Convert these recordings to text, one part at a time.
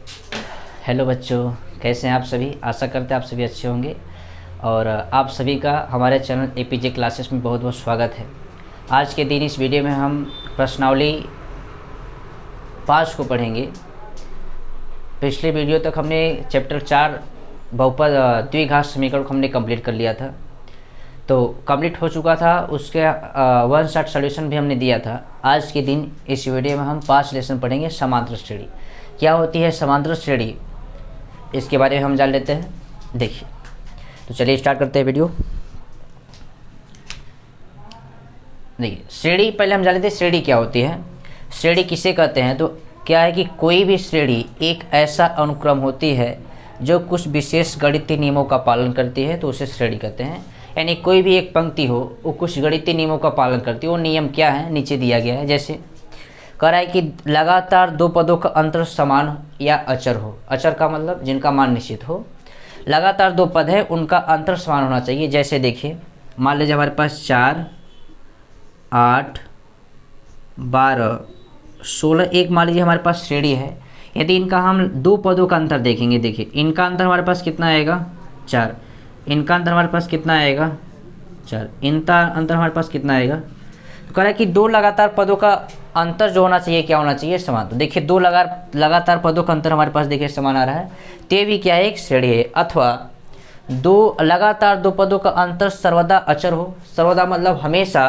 Hello बच्चों, कैसे हैं आप सभी। आशा करते हैं आप सभी अच्छे होंगे और आप सभी का हमारे चैनल एपीजे क्लासेस में बहुत बहुत स्वागत है। आज के दिन इस वीडियो में हम प्रश्नावली 5 को पढ़ेंगे। पिछले वीडियो तक हमने चैप्टर 4 बहुपद द्विघात समीकरण को हमने कंप्लीट कर लिया था, तो कंप्लीट हो चुका था। उसके वन शॉट सॉल्यूशन भी हमने दिया था। आज के दिन इस वीडियो में हम 5 लेसन पढ़ेंगे। समांतर श्रेणी क्या होती है, समांतर श्रेणी, इसके बारे में हम जान लेते हैं। देखिए, तो चलिए स्टार्ट करते हैं वीडियो। देखिए, श्रेणी पहले हम जान लेते हैं श्रेणी क्या होती है। श्रेणी किसे कहते हैं, तो क्या है कि कोई भी श्रेणी एक ऐसा अनुक्रम होती है जो कुछ विशेष गणितीय नियमों का पालन करती है, तो उसे श्रेणी कहते हैं। यानी कोई भी एक पंक्ति हो वो कुछ गणितीय नियमों का पालन करती है। वो नियम क्या है, नीचे दिया गया है। जैसे कह रहा है कि लगातार दो पदों का अंतर समान या अचर हो। अचर का मतलब जिनका मान निश्चित हो। लगातार दो पद है, उनका अंतर समान होना चाहिए। जैसे देखिए, मान लीजिए हमारे पास 4, 8, 12, 16 एक मान लीजिए हमारे पास श्रेणी है। यदि इनका हम दो पदों का अंतर देखेंगे, देखिए इनका अंतर हमारे पास कितना आएगा 4, इनका अंतर हमारे पास कितना आएगा 4, इनका अंतर हमारे पास कितना आएगा। तो कह रहा है कि दो लगातार पदों का अंतर जो होना चाहिए क्या होना चाहिए, समान। तो देखिए दो लगातार पदों का अंतर हमारे पास देखिए समान आ रहा है, ते भी क्या है, एक श्रेणी है। अथवा दो लगातार दो पदों का अंतर सर्वदा अचर हो। सर्वदा मतलब हमेशा,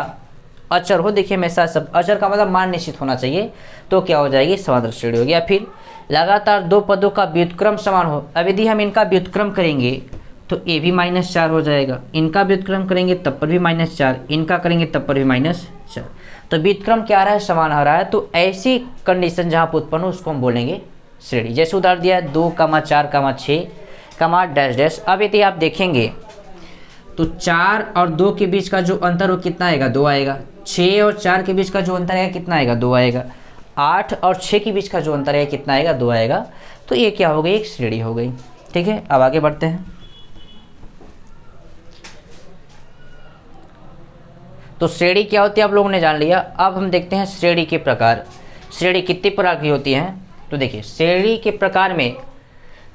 अचर हो, देखिए हमेशा सब, अचर का मतलब मान निश्चित होना चाहिए, तो क्या हो जाएगी, समांतर श्रेणी हो गया। फिर लगातार दो पदों का व्युत्क्रम समान हो। अब यदि हम इनका व्युत्क्रम करेंगे तो ये भी -4 हो जाएगा। इनका व्युत्क्रम करेंगे तब पर भी -4, इनका करेंगे तब पर भी -4। तो व्युत्क्रम क्या आ रहा है, समान आ रहा है। तो ऐसी कंडीशन जहाँ पर उत्पन्न हो उसको हम बोलेंगे श्रेणी। जैसे उदाहरण दिया है 2, 4, 6, डैश डैश। अब यदि आप देखेंगे तो 4 और 2 के बीच का जो अंतर वो कितना आएगा, 2 आएगा। 6 और 4 के बीच का जो अंतर आएगा कितना आएगा, 2 आएगा। 8 और 6 के बीच का जो अंतर आएगा कितना आएगा, 2 आएगा। तो ये क्या हो गई, एक श्रेणी हो गई। ठीक है, अब आगे बढ़ते हैं। तो श्रेणी क्या होती है आप लोगों ने जान लिया। अब हम देखते हैं श्रेणी के प्रकार। श्रेणी कितने प्रकार की होती हैं, तो देखिए श्रेणी के प्रकार में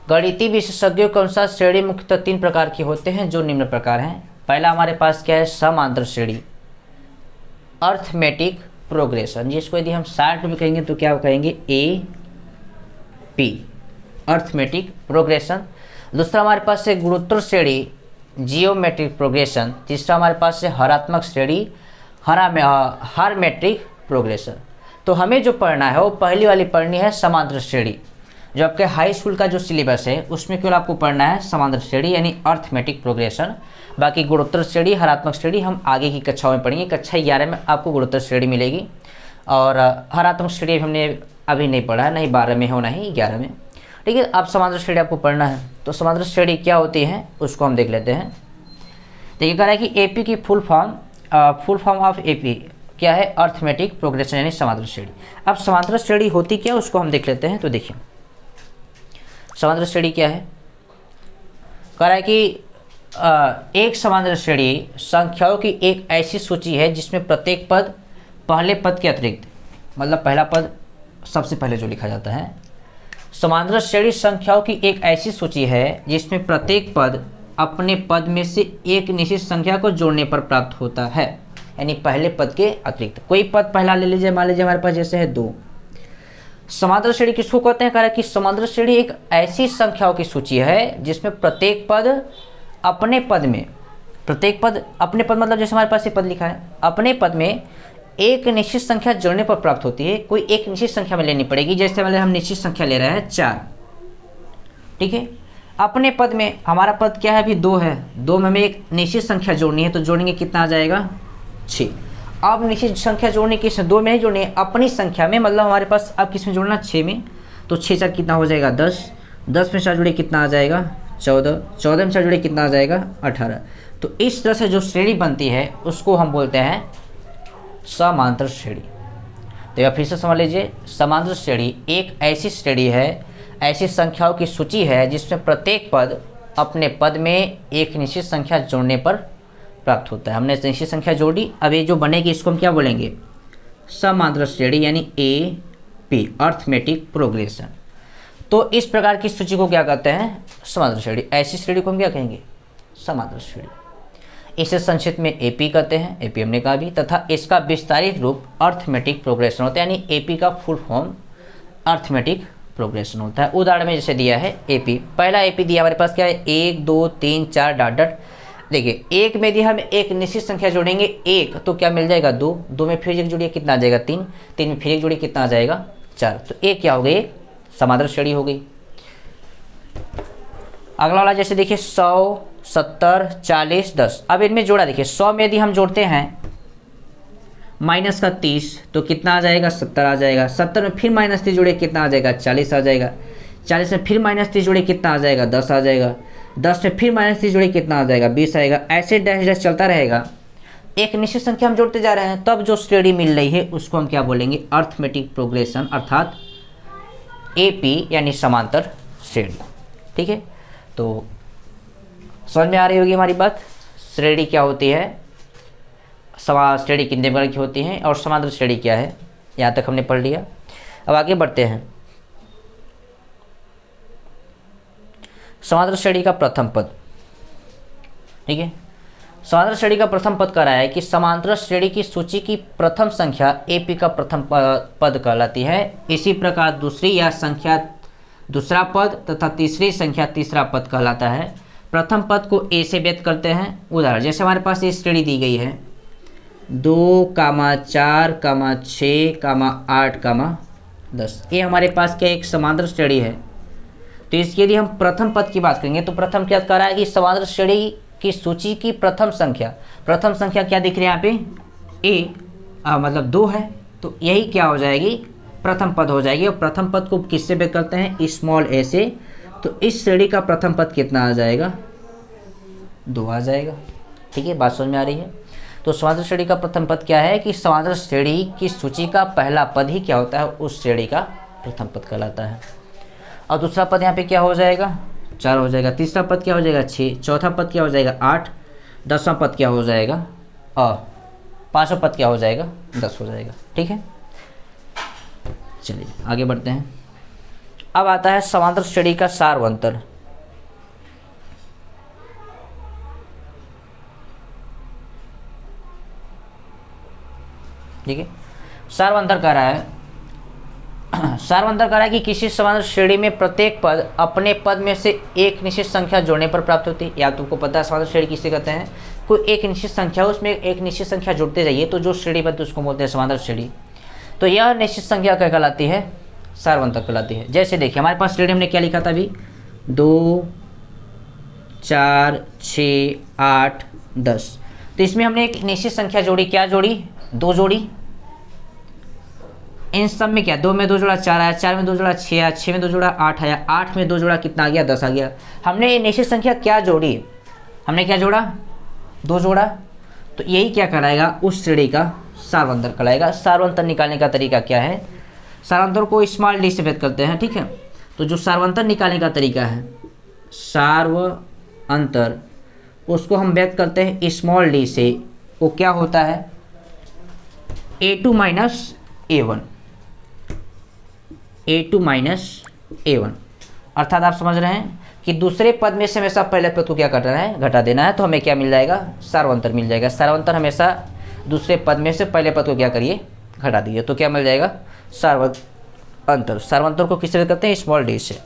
गणितीय विशेषज्ञों के अनुसार श्रेणी मुख्यतः 3 प्रकार के होते हैं, जो निम्न प्रकार हैं। पहला हमारे पास क्या है, समांतर श्रेणी, अर्थमेटिक प्रोग्रेशन, जिसको यदि हम शॉर्ट में कहेंगे तो क्या कहेंगे, AP, अर्थमेटिक प्रोग्रेशन। दूसरा हमारे पास है गुणोत्तर श्रेणी, जियोमेट्रिक प्रोग्रेशन। तीसरा हमारे पास है हरात्मक श्रेणी, हारमेट्रिक प्रोग्रेशन। तो हमें जो पढ़ना है वो पहली वाली पढ़नी है समांतर श्रेणी। जो आपके हाई स्कूल का जो सिलेबस है उसमें केवल आपको पढ़ना है समांतर श्रेणी यानी अर्थमेटिक प्रोग्रेशन। बाकी गुणोत्तर श्रेणी, हरात्मक श्रेणी हम आगे की कक्षाओं में पढ़ेंगे। कक्षा 11 में आपको गुणोत्तर श्रेणी मिलेगी और हरात्मक श्रेणी हमने अभी नहीं पढ़ा है, नहीं 12 में हो ना ही 11 में। ठीक है, अब समांतर श्रेणी आपको पढ़ना है। तो समांतर श्रेणी क्या होती है उसको हम देख लेते हैं। देखिए कह रहा है कि AP की फुल फॉर्म ऑफ AP क्या है, अर्थमेटिक प्रोग्रेशन यानी समांतर श्रेणी। अब समांतर श्रेणी होती क्या उसको हम देख लेते हैं। तो देखिए समांतर श्रेणी क्या है, कह रहा है कि एक समांतर श्रेणी संख्याओं की एक ऐसी सूची है जिसमें प्रत्येक पद पहले पद के अतिरिक्त, मतलब पहला पद सबसे पहले जो लिखा जाता है। समांतर श्रेणी संख्याओं की एक ऐसी सूची है जिसमें प्रत्येक पद अपने पद में से एक निश्चित संख्या को जोड़ने पर प्राप्त होता है, यानी पहले पद के अतिरिक्त। कोई पद पहला ले लीजिए, मान लीजिए हमारे पास जैसे है 2। समांतर श्रेणी किसको कहते हैं, कह रहा है कि समांतर श्रेणी एक ऐसी संख्याओं की सूची है जिसमें प्रत्येक पद अपने पद में, प्रत्येक पद अपने पद मतलब जैसे हमारे पास ये पद लिखा है, अपने पद में एक निश्चित संख्या जोड़ने पर प्राप्त होती है। कोई एक निश्चित संख्या में लेनी पड़ेगी। जैसे मतलब हम निश्चित संख्या ले रहे हैं 4, ठीक है। अपने पद में हमारा पद क्या है, अभी 2 है, 2 में हमें एक निश्चित संख्या जोड़नी है, तो जोड़ेंगे कितना आ जाएगा, 6। अब निश्चित संख्या जोड़ने की 2 में ही जोड़नी है, अपनी संख्या में, मतलब हमारे पास अब किस में जोड़ना, 6 में। तो 6 4 कितना हो जाएगा 10, 10 में 4 जुड़े कितना आ जाएगा 14, 14 में 4 जुड़े कितना आ जाएगा 18। तो इस तरह से जो श्रेणी बनती है उसको हम बोलते हैं समांतर श्रेणी। तो यह फिर से समझ लीजिए, समांतर श्रेणी एक ऐसी श्रेणी है, ऐसी संख्याओं की सूची है जिसमें प्रत्येक पद अपने पद में एक निश्चित संख्या जोड़ने पर प्राप्त होता है। हमने निश्चित संख्या जोड़ी, अब ये जो बनेगी इसको हम क्या बोलेंगे, समांतर श्रेणी यानी AP, अर्थमेटिक प्रोग्रेशन। तो इस प्रकार की सूची को क्या कहते हैं? समांतर श्रेणी। ऐसी श्रेणी को हम क्या कहेंगे? समांतर श्रेणी। इसे संक्षिप्त में एपी कहते हैं, एपी हमने कहा भी, तथा इसका विस्तारित रूप अर्थमेटिक प्रोग्रेशन होता है, यानी एपी का फुल फॉर्म अर्थमेटिक प्रोग्रेशन होता है। उदाहरण में जैसे दिया है एपी, पहला एपी दिया हमारे पास क्या है? 1 2 3 4 डॉट डॉट। देखिए एक में दिया हम एक निश्चित संख्या जोड़ेंगे एक, तो क्या मिल जाएगा? 2, 2 में फिर एक जोड़िए कितना आ जाएगा? 3, 3 में फिर एक जोड़िए कितना आ जाएगा? 4। तो एक क्या हो गई? समांतर श्रेणी हो गई। अगला वाला जैसे देखिए 100 70 40 10। अब इनमें जोड़ा देखिए 100 में यदि हम जोड़ते हैं माइनस का 30 तो कितना आ जाएगा? 70 आ जाएगा। 70 में फिर माइनस 30 जोड़े कितना आ जाएगा? 40 आ जाएगा। 40 में फिर माइनस 30 जोड़े कितना आ जाएगा? 10 आ जाएगा। 10 में फिर माइनस 30 जोड़े कितना आ जाएगा? 20 आएगा। ऐसे डैश डैश चलता रहेगा। एक निश्चित संख्या हम जोड़ते जा रहे हैं, तब जो श्रेणी मिल रही है उसको हम क्या बोलेंगे? अर्थमेटिक प्रोग्रेशन, अर्थात एपी यानी समांतर श्रेणी। ठीक है, तो समझ में आ रही होगी हमारी बात। श्रेणी क्या होती है, श्रेणी कितने प्रकार की होती हैं और समांतर श्रेणी क्या है, यहाँ तक हमने पढ़ लिया। अब आगे बढ़ते हैं। समांतर श्रेणी का प्रथम पद। ठीक है, समांतर श्रेणी का प्रथम पद कह रहा है कि समांतर श्रेणी की सूची की प्रथम संख्या एपी का प्रथम पद कहलाती है। इसी प्रकार दूसरी या संख्या दूसरा पद तथा तीसरी संख्या तीसरा पद कहलाता है। प्रथम पद को ए से व्यक्त करते हैं। उदाहरण जैसे हमारे पास ये श्रेणी दी गई है 2, 4, 6, 8, 10। ये हमारे पास क्या एक समांतर श्रेणी है। तो इसके लिए हम प्रथम पद की बात करेंगे तो प्रथम क्या कह रहा है कि समांतर श्रेणी की सूची की प्रथम संख्या क्या दिख रही है यहाँ पे? ए मतलब 2 है, तो यही क्या हो जाएगी? प्रथम पद हो जाएगी। और प्रथम पद को किससे व्यक्त करते हैं? स्मॉल ए से। तो इस श्रेणी का प्रथम पद कितना आ जाएगा? 2 आ जाएगा। ठीक है, बात समझ में आ रही है। तो समांतर श्रेणी का प्रथम पद क्या है कि समांतर श्रेणी की सूची का पहला पद ही क्या होता है? उस श्रेणी का प्रथम पद कहलाता है। और दूसरा पद यहाँ पे क्या हो जाएगा? 4 हो जाएगा। तीसरा पद क्या हो जाएगा? 6। चौथा पद क्या हो जाएगा? 8। 10वां पद क्या हो जाएगा? 5वां पद क्या हो जाएगा? 10 हो जाएगा। ठीक है, चलिए आगे बढ़ते हैं। अब आता है समांतर श्रेणी का सार्वंतर। ठीक है, सार्वंतर कह रहा है कि किसी समांतर श्रेणी में प्रत्येक पद अपने पद में से एक निश्चित संख्या जोड़ने पर प्राप्त होती है। या तुमको पता है समांतर श्रेणी किसे कहते हैं? कोई एक निश्चित संख्या उसमें एक निश्चित संख्या जुड़ते जाइए तो जो श्रेणी बनती है उसको बोलते हैं समांतर श्रेणी। तो यह निश्चित संख्या क्या कहलाती है? सार्वंतर कहलाती है। जैसे देखिए हमारे पास श्रेणी हमने क्या लिखा था अभी? 2, 4, 6, 8, 10। तो इसमें हमने एक निश्चित संख्या जोड़ी। क्या जोड़ी? 2 जोड़ी। इन सब में क्या? 2 में 2 जोड़ा 4 आया, 4 में 2 जोड़ा 6 आया, 6 में 2 जोड़ा 8 आया, 8 में 2 जोड़ा कितना आ गया? 10 आ गया। हमने ये निश्चित संख्या क्या जोड़ी? हमने क्या जोड़ा? 2 जोड़ा। तो यही क्या कराएगा? उस श्रेणी का सार्वंतर कहलाएगा। सार्वंतर निकालने का तरीका क्या है? सार्वंतर को स्मॉल डी से व्यक्त करते हैं। ठीक है, तो जो सार्वंतर निकालने का तरीका है सार्वंतर, उसको हम व्यक्त करते हैं स्मॉल डी से। वो क्या होता है? a2 minus a1, a2 minus a1। अर्थात आप समझ रहे हैं कि दूसरे पद में से हमेशा पहले पद को क्या करना है? घटा देना है। तो हमें क्या मिल जाएगा? सार्वंतर मिल जाएगा। सार्वंतर हमेशा दूसरे पद में से पहले पद को क्या करिए? घटा दीजिए। तो क्या मिल जाएगा? सार्वंतर। सार्वंतर को किससे करते हैं? स्मॉल डी से।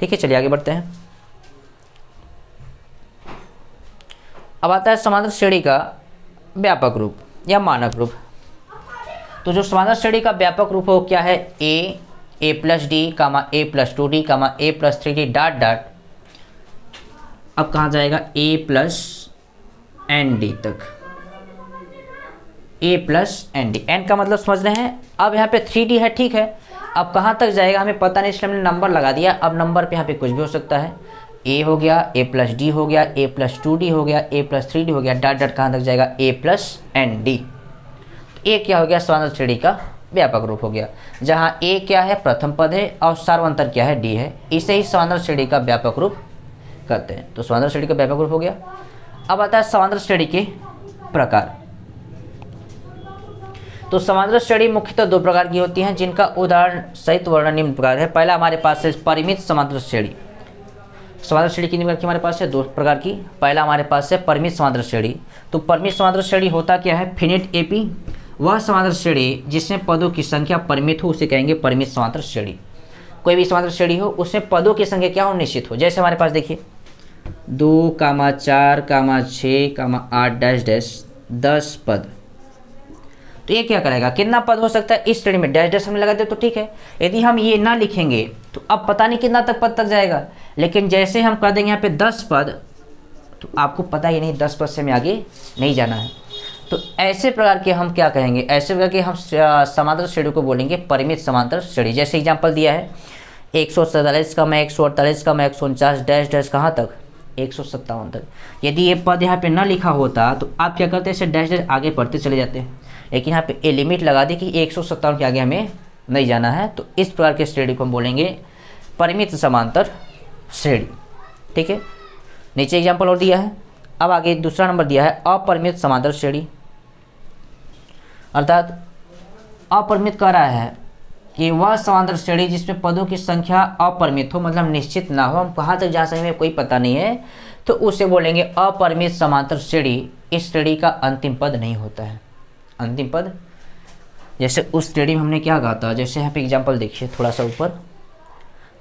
ठीक है, चलिए आगे बढ़ते हैं। अब आता है समांतर श्रेणी का व्यापक रूप या मानक रूप। तो जो समांतर श्रेणी का व्यापक रूप हो क्या है? a plus D, a plus 2d, a plus 3d dot dot. अब कहाँ जाएगा? a प्लस एन डी तक। a plus N D, N का मतलब समझ रहे हैं। अब यहाँ पे 3d है। ठीक है, अब कहाँ तक जाएगा हमें पता नहीं, इसलिए हमने नंबर लगा दिया। अब नंबर पे यहाँ पे कुछ भी हो सकता है। a हो गया, a प्लस डी हो गया, a प्लस 2d हो गया, a प्लस 3d हो गया, डॉट डॉट कहाँ तक जाएगा? a plus N d. A क्या हो गया? समांतर श्रेणी का व्यापक रूप हो गया, जहाँ ए क्या है? प्रथम पद है और सार्वंतर क्या है? डी है। इसे ही समांतर श्रेणी का व्यापक रूप कहते हैं। तो समांतर श्रेणी का व्यापक रूप हो गया। अब आता है समांतर श्रेणी के प्रकार। तो समांतर श्रेणी मुख्यतः दो प्रकार की होती हैं, जिनका उदाहरण सहित वर्णन निम्न प्रकार है। पहला हमारे पास है परिमित समांतर श्रेणी। समांतर श्रेणी कितने प्रकार की हमारे पास है? दो प्रकार की। पहला हमारे पास है परिमित समांतर श्रेणी। तो परिमित समांतर श्रेणी होता क्या है? फिनिट एपी, वह समांतर श्रेणी जिसमें पदों की संख्या परिमित हो उसे कहेंगे परिमित समांतर श्रेणी। कोई भी समांतर श्रेणी हो उसमें पदों की संख्या क्या हो? निश्चित हो। जैसे हमारे पास देखिए 2, 4, 6, 8 डैश डैश 10 पद। तो ये क्या करेगा? कितना पद हो सकता है इस श्रेणी में? डैश डैश हमने लगा दिया तो ठीक है। यदि हम ये ना लिखेंगे तो अब पता नहीं कितना तक पद तक जाएगा, लेकिन जैसे हम कर देंगे यहाँ पे 10 पद, तो आपको पता ही नहीं 10 पद से हमें आगे नहीं जाना है। तो ऐसे प्रकार के हम क्या कहेंगे? ऐसे प्रकार के हम समांतर श्रेणी को बोलेंगे परिमित समांतर श्रेणी। जैसे एग्जाम्पल दिया है 147 का मैं 148 का मैं 149 डैश डैश कहाँ तक? 157 तक। यदि ये पद यहाँ पे ना लिखा होता तो आप क्या करते? इसे डैश डैश आगे पढ़ते चले जाते हैं, लेकिन यहाँ पे ए लिमिट लगा दी कि 157 के आगे हमें नहीं जाना है। तो इस प्रकार के श्रेणी को हम बोलेंगे परिमित समांतर श्रेणी। ठीक है, नीचे एग्जाम्पल और दिया है। अब आगे दूसरा नंबर दिया है अपरिमित समांतर श्रेणी। अर्थात अपरिमित कह रहा है कि वह समांतर श्रेणी जिसमें पदों की संख्या अपरिमित हो, मतलब निश्चित ना हो, हम कहाँ तक जा सकेंगे कोई पता नहीं है, तो उसे बोलेंगे अपरिमित समांतर श्रेणी। इस श्रेणी का अंतिम पद नहीं होता है। अंतिम पद जैसे उस श्रेणी में हमने क्या कहा था? जैसे यहाँ पे एग्जाम्पल देखिए थोड़ा सा ऊपर,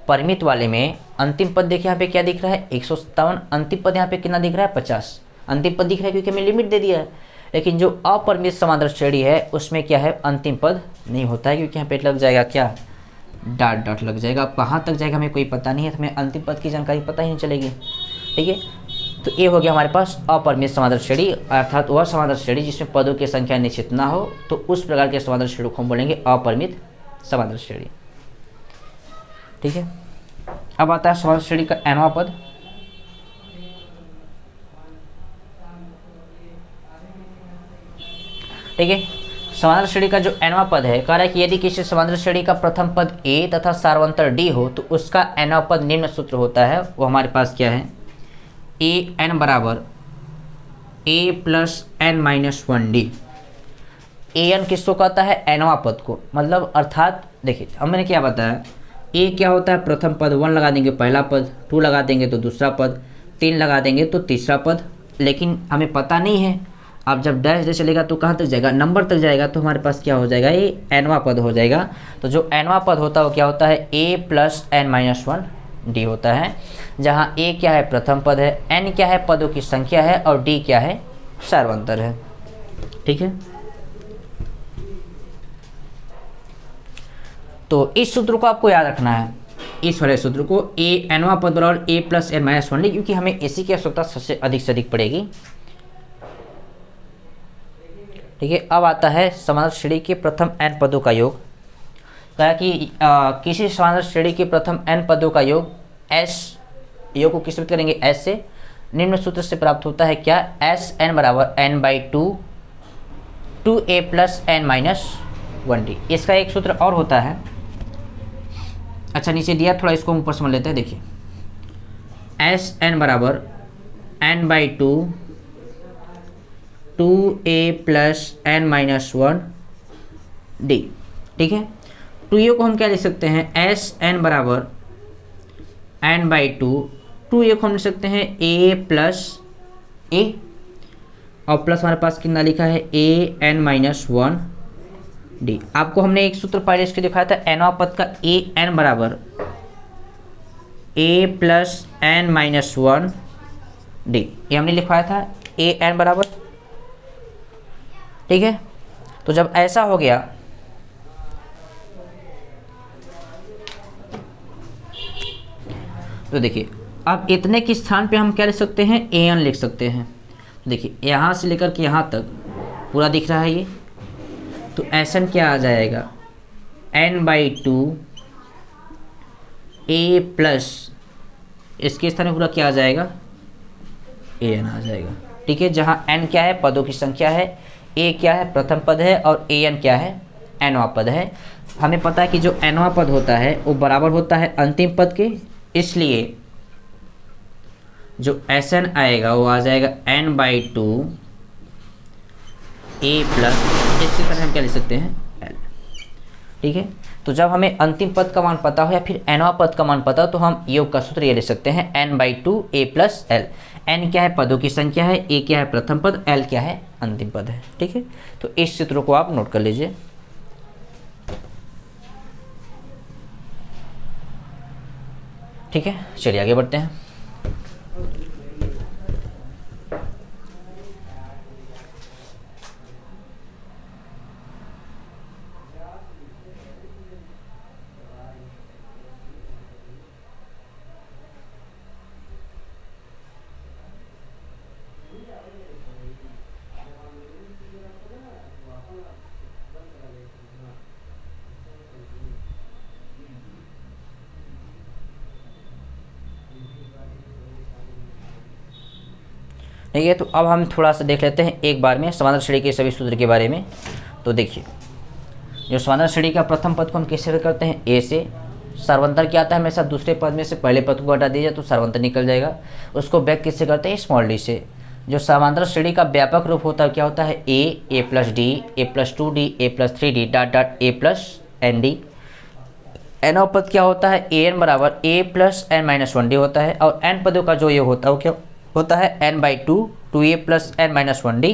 परिमित वाले में अंतिम पद देखिए यहाँ पे क्या दिख रहा है? 157। अंतिम पद यहाँ पे कितना दिख रहा है? 50 अंतिम पद दिख रहा है क्योंकि हमें लिमिट दे दिया है। लेकिन जो अपरिमित समांतर श्रेणी है उसमें क्या है? अंतिम पद नहीं होता है, क्योंकि यहाँ पे लग जाएगा क्या? डॉट डॉट लग जाएगा। अब कहाँ तक जाएगा हमें कोई पता नहीं है, तो हमें अंतिम पद की जानकारी पता ही नहीं चलेगी। ठीक है, तो ये हो गया हमारे पास अपरिमित समांतर श्रेणी, अर्थात वह समांतर श्रेणी जिसमें पदों की संख्या निश्चित ना हो, तो उस प्रकार के समांतर श्रेणी को हम बोलेंगे अपरिमित समांतर श्रेणी। ठीक है, अब आता है समांतर श्रेणी का nवां पद। ठीक है, समांतर श्रेणी का जो nवां पद है, कह रहा है कि यदि किसी समांतर श्रेणी का प्रथम पद a तथा सार्वंतर d हो तो उसका nवां पद निम्न सूत्र होता है। वो हमारे पास क्या है? ए एन बराबर a plus n minus 1d। A N किसको कहता है? nवां पद को। मतलब अर्थात देखिए अब मैंने क्या बताया, ए क्या होता है? प्रथम पद। 1 लगा देंगे पहला पद, 2 लगा देंगे तो दूसरा पद, 3 लगा देंगे तो तीसरा पद। लेकिन हमें पता नहीं है। अब जब डैश डैश चलेगा तो कहाँ तक जाएगा? नंबर तक जाएगा। तो हमारे पास क्या हो जाएगा? ये nवां पद हो जाएगा। तो जो nवां पद होता है वो क्या होता है? a plus n minus 1d होता है, जहाँ a क्या है? प्रथम पद है, n क्या है? पदों की संख्या है, और d क्या है? सार्वंतर है। ठीक है, तो इस सूत्र को आपको याद रखना है, इस वाले सूत्र को, a nवां पद बराबर a plus n minus 1d, क्योंकि हमें इसी की आवश्यकता सबसे अधिक पड़ेगी। ठीक है, अब आता है समांतर श्रेणी के प्रथम n पदों का योग। कहा कि किसी समांतर श्रेणी के प्रथम n पदों का योग s, योग को किस में करेंगे? s से। निम्न सूत्र से प्राप्त होता है क्या? एस एन बराबर n/2 2a plus n minus 1d। इसका एक सूत्र और होता है। अच्छा नीचे दिया, थोड़ा इसको ऊपर समझ लेते हैं। देखिए एस एन बराबर n/2 2a plus n minus 1d। ठीक है, तो ये को हम क्या लिख सकते हैं? एस एन बराबर n/2, 2a को हम लिख सकते हैं a प्लस a, और प्लस हमारे पास कितना लिखा है? a n minus 1d। आपको हमने एक सूत्र पहले इसके दिखाया था, nवां पद का a n बराबर a plus n minus 1d, ये हमने लिखवाया था a n बराबर। ठीक है, तो जब ऐसा हो गया तो देखिए अब इतने के स्थान पे हम क्या लिख सकते हैं? an लिख सकते हैं। देखिए यहाँ से लेकर के यहाँ तक पूरा दिख रहा है ये, तो एन क्या आ जाएगा? n/2 a प्लस, इसके स्थान में पूरा क्या आ जाएगा? an आ जाएगा। ठीक है, जहाँ n क्या है? पदों की संख्या है, a क्या है? प्रथम पद है, और an क्या है? nवां पद है। हमें पता है कि जो nवां पद होता है वो बराबर होता है अंतिम पद के, इसलिए जो Sn आएगा वो आ जाएगा n/2 ए प्लस, इसकी तरह हम क्या लिख सकते हैं एल। ठीक है, तो जब हमें अंतिम पद का मान पता हो या फिर nवां पद का मान पता हो तो हम योग का सूत्र ये लिख सकते हैं n/2 a plus L. n क्या है, पदों की संख्या है, a क्या है प्रथम पद, l क्या है अंतिम पद है। ठीक है, तो इस सूत्र को आप नोट कर लीजिए। ठीक है, चलिए आगे बढ़ते हैं। ठीक है, तो अब हम थोड़ा सा देख लेते हैं एक बार में समांतर श्रेणी के सभी सूत्र के बारे में। तो देखिए, जो समांतर श्रेणी का प्रथम पद को हम कैसे करते हैं, ए से। सर्वंतर क्या आता है, हमेशा दूसरे पद में से पहले पद को हटा दीजिए तो सर्वंतर निकल जाएगा। उसको बैक किससे करते हैं, स्मॉल डी से। जो समांतर श्रेणी का व्यापक रूप होता है क्या होता है, a plus d, a plus 2d, a plus 3d dot dot a plus N d. एनवा पद क्या होता है, ए एन बराबर ए प्लस एन माइनस 1d होता है। और एन पदों का जो योग होता है वो क्या होता है, n/2 2a plus N minus 1d।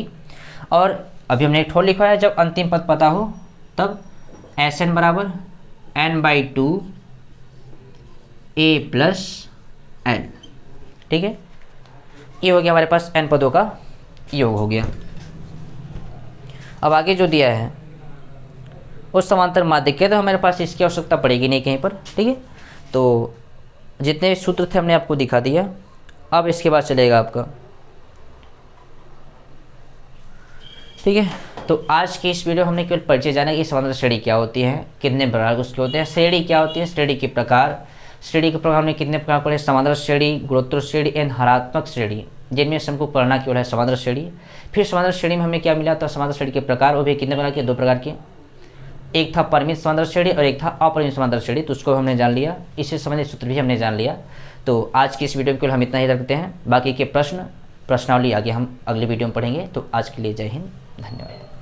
और अभी हमने एक ठोर लिखा है, जब अंतिम पद पता हो तब Sn बराबर n/2 a प्लस एन। ठीक है, ये हो गया हमारे पास n पदों का योग हो गया। अब आगे जो दिया है उस समांतर माध्य के, तो हमारे पास इसकी आवश्यकता पड़ेगी नहीं कहीं पर। ठीक है, तो जितने सूत्र थे हमने आपको दिखा दिया। अब इसके बाद चलेगा आपका, ठीक है। तो आज की इस वीडियो हमने केवल परिचय जाना कि समांतर श्रेणी क्या होती है, कितने प्रकार उसके होते हैं, श्रेणी क्या होती है, श्रेणी के प्रकार। श्रेणी के प्रकार हमने कितने प्रकार पढ़े, समांतर श्रेणी, गुणोत्तर श्रेणी एवं हरात्मक श्रेणी, जिनमें से हमको पढ़ना केवल है समांतर श्रेणी। फिर समांतर श्रेणी में हमें क्या मिला, तो समांतर श्रेणी के प्रकार, वो भी कितने प्रकार के, 2 प्रकार के। एक था परिमित समांतर श्रेणी और एक था अपरिमित समांतर श्रेणी, तो उसको हमने जान लिया। इससे संबंधित सूत्र भी हमने जान लिया। तो आज की इस वीडियो में केवल हम इतना ही रखते हैं। बाकी के प्रश्नावली आगे हम अगले वीडियो में पढ़ेंगे। तो आज के लिए जय हिंद, धन्यवाद।